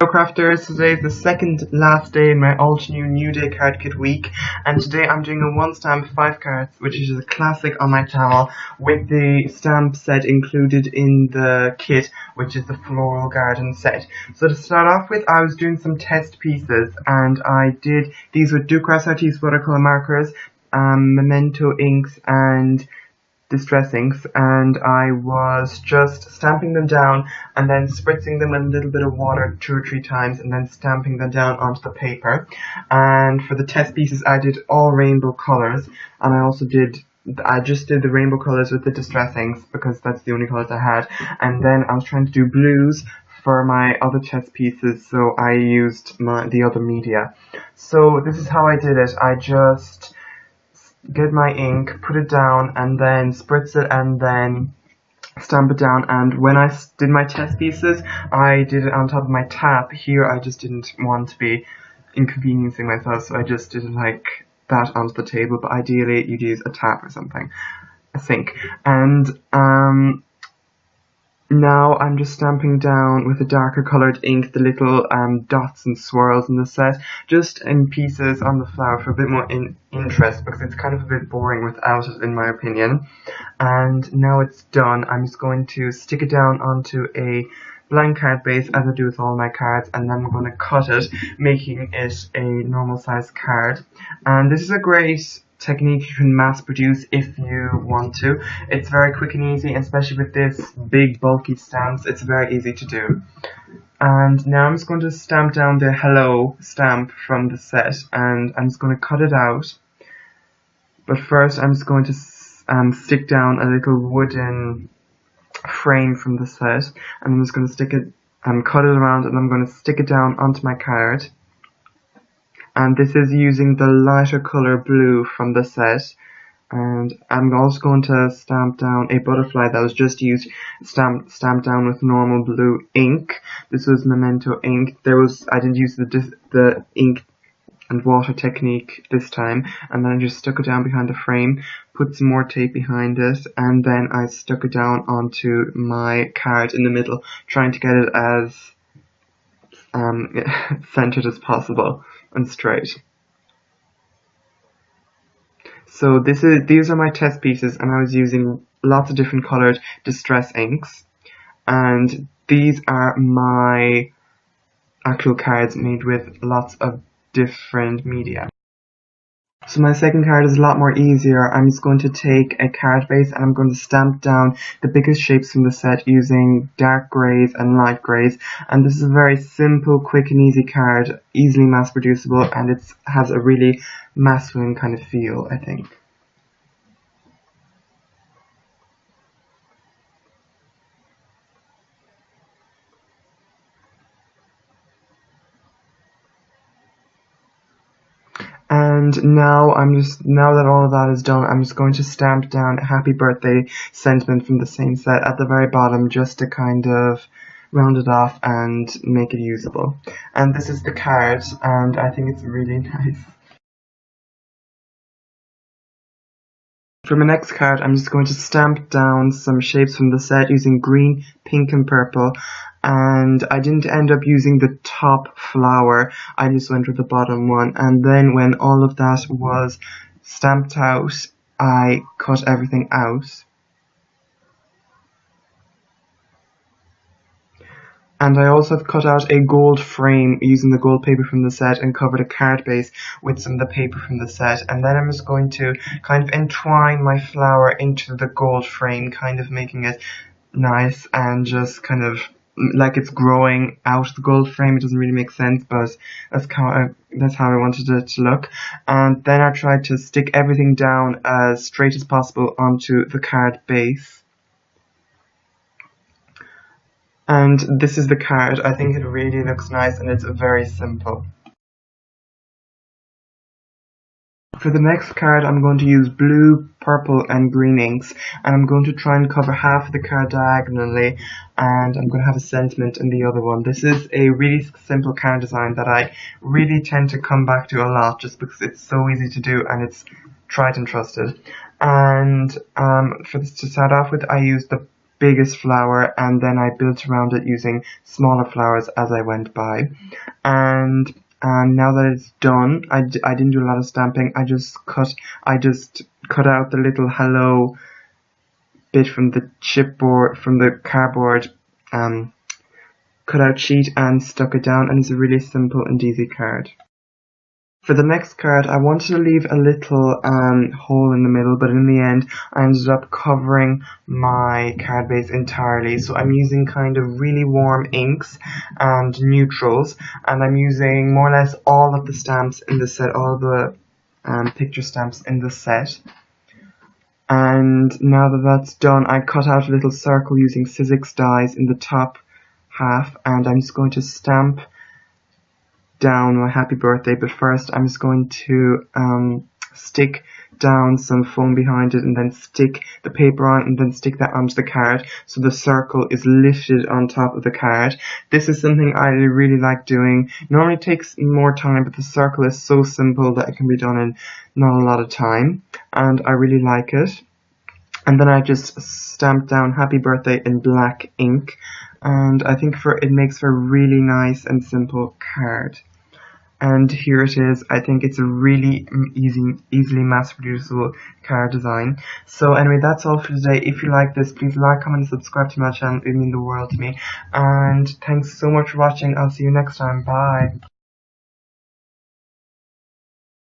Hello crafters, today is the second last day in my Altenew New Day card kit week, and today I'm doing a one stamp 5 cards, which is a classic on my channel, with the stamp set included in the kit, which is the Floral Garden set. So to start off with, I was doing some test pieces, and I did these with Ducras Artiste watercolor markers, Memento inks, and distress inks, and I was just stamping them down and then spritzing them in a little bit of water 2 or 3 times and then stamping them down onto the paper. And for the test pieces I did all rainbow colours, and I just did the rainbow colours with the distress inks because that's the only colours I had, and then I was trying to do blues for my other test pieces, so I used the other media. So this is how I did it. I just get my ink, put it down, and then spritz it, and then stamp it down. And when I did my test pieces, I did it on top of my tap. Here I just didn't want to be inconveniencing myself, so I just did it like that onto the table, but ideally you'd use a tap or something, a sink. And now I'm just stamping down with a darker coloured ink the little dots and swirls in the set, just in pieces on the flower for a bit more interest, because it's kind of a bit boring without it, in my opinion. And now it's done, I'm just going to stick it down onto a blank card base, as I do with all my cards, and then I'm going to cut it, making it a normal size card. And this is a great technique you can mass produce if you want to. It's very quick and easy, especially with this big bulky stamps, it's very easy to do. And now I'm just going to stamp down the hello stamp from the set, and I'm just going to cut it out. But first I'm just going to stick down a little wooden frame from the set, and I'm just going to stick it and cut it around, and I'm going to stick it down onto my card. And this is using the lighter colour blue from the set, and I'm also going to stamp down a butterfly that was just used, stamped down with normal blue ink. This was Memento ink. I didn't use the ink and water technique this time, and then I just stuck it down behind the frame, put some more tape behind it, and then I stuck it down onto my card in the middle, trying to get it as centered as possible and straight. So these are my test pieces, and I was using lots of different colored distress inks, and these are my actual cards made with lots of different media. So my second card is a lot more easier. I'm just going to take a card base and I'm going to stamp down the biggest shapes from the set using dark greys and light greys. And this is a very simple, quick and easy card, easily mass producible, and it has a really masculine kind of feel, I think. And now that all of that is done, I'm just going to stamp down a happy birthday sentiment from the same set at the very bottom, just to kind of round it off and make it usable. And this is the card, and I think it's really nice. For my next card, I'm just going to stamp down some shapes from the set using green, pink and purple, and I didn't end up using the top flower, I just went with the bottom one. And then when all of that was stamped out, I cut everything out. And I also have cut out a gold frame using the gold paper from the set and covered a card base with some of the paper from the set. And then I'm just going to kind of entwine my flower into the gold frame, kind of making it nice and just kind of like it's growing out of the gold frame. It doesn't really make sense, but that's how I wanted it to look. And then I tried to stick everything down as straight as possible onto the card base. And this is the card. I think it really looks nice, and it's very simple. For the next card, I'm going to use blue, purple and green inks, and I'm going to try and cover half of the card diagonally, and I'm going to have a sentiment in the other one. This is a really simple card design that I really tend to come back to a lot, just because it's so easy to do and it's tried and trusted. And for this to start off with, I used the biggest flower, and then I built around it using smaller flowers as I went by. And now that it's done, I didn't do a lot of stamping. I just cut out the little hello bit from the chipboard, from the cardboard cutout sheet, and stuck it down, and it's a really simple and easy card. For the next card, I wanted to leave a little hole in the middle, but in the end I ended up covering my card base entirely. So I'm using kind of really warm inks and neutrals, and I'm using more or less all of the stamps in the set, all the picture stamps in the set. And now that that's done, I cut out a little circle using Sizzix dies in the top half, and I'm just going to stamp down my happy birthday, but first I'm just going to stick down some foam behind it, and then stick the paper on, and then stick that onto the card so the circle is lifted on top of the card. This is something I really like doing. Normally it takes more time, but the circle is so simple that it can be done in not a lot of time, and I really like it. And then I just stamped down happy birthday in black ink, and I think it makes for a really nice and simple card. And here it is. I think it's a really easily mass producible card design. So anyway, that's all for today. If you like this, please like, comment, and subscribe to my channel. It would mean the world to me. And thanks so much for watching. I'll see you next time. Bye.